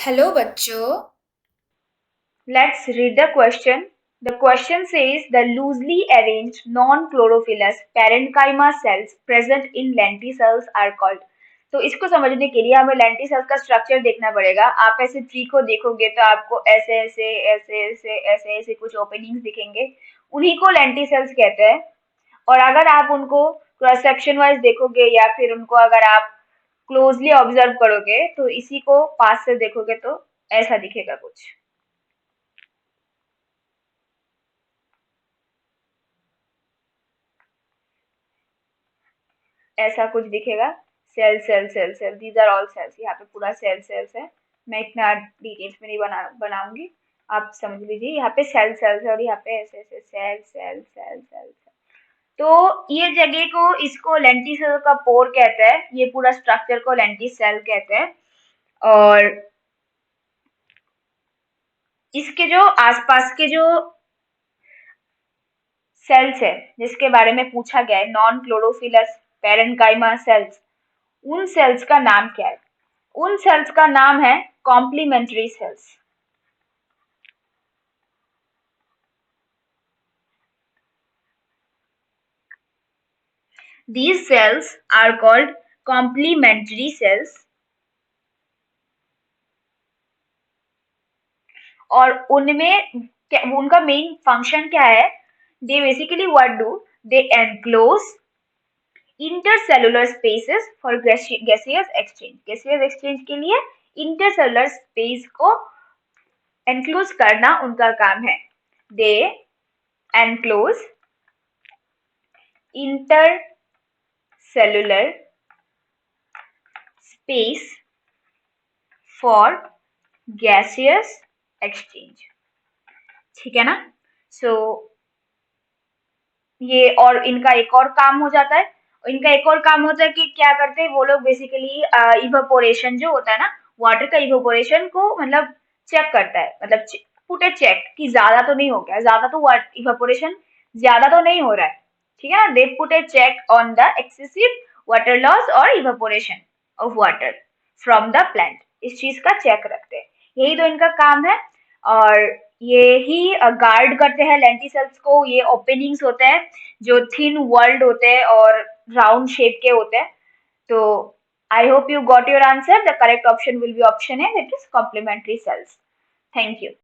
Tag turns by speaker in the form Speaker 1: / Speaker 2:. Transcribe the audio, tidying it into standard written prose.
Speaker 1: Hello बच्चों।
Speaker 2: Let's read the question. The question says the loosely arranged non-chlorophyllous parenchyma cells present in lenticels are called. तो इसको समझने के लिए हमें lenticels का स्ट्रक्चर देखना पड़ेगा. आप ऐसे ट्री को देखोगे तो आपको ऐसे ऐसे ऐसे ऐसे ऐसे ऐसे कुछ ओपनिंग्स दिखेंगे. उन्हीं को lenticels कहते हैं. और अगर आप उनको क्रॉस सेक्शन वाइज देखोगे या फिर उनको अगर आप क्लोजली ऑब्जर्व करोगे तो इसी को पास से देखोगे तो ऐसा दिखेगा कुछ. ऐसा कुछ दिखेगा. Cell cell cell cell, these are all cells. यहाँ पे पूरा सेल सेल्स है. मैं इतना डिटेल्स में नहीं बनाऊंगी. आप समझ लीजिए यहाँ पे सेल सेल्स है और यहाँ पे ऐसे ऐसे cell cell cell cell cell. तो ये जगह को इसको लेंटिसेल का पोर कहते हैं. ये पूरा स्ट्रक्चर को लेंटिसेल कहते हैं. और इसके जो आसपास के जो सेल्स है जिसके बारे में पूछा गया है, नॉन क्लोरोफिलस पेरेन्काइमा सेल्स, उन सेल्स का नाम क्या है? उन सेल्स का नाम है complementary cells. These cells are called complementary cells. और उनमें उनका मेन फंक्शन क्या है? They basically what do? They enclose intercellular spaces for gaseous exchange. Gaseous exchange के लिए intercellular space को enclose करना उनका काम है. They enclose intercellular space for gaseous exchange. ठीक है ना? सो ये और इनका एक और काम हो जाता है. इनका एक और काम होता है कि क्या करते हैं वो लोग बेसिकली इवेपोरेशन जो होता है ना, वाटर का इवेपोरेशन को मतलब चेक करता है. मतलब पुट ए चेक कि ज्यादा तो नहीं हो गया, ज्यादा तो इवेपोरेशन ज्यादा तो नहीं हो रहा है. ठीक है ना? They put a check on the excessive water loss और evaporation of water from the plant. इस चीज का चेक रखते हैं. यही तो इनका काम है. और ये ही गार्ड करते हैं लेंटिसेल्स को. ये ओपनिंग्स होते हैं जो थिन वर्ल्ड होते हैं और राउंड शेप के होते हैं. तो I hope you got your answer. The correct option will be option A, that is complementary cells. Thank you.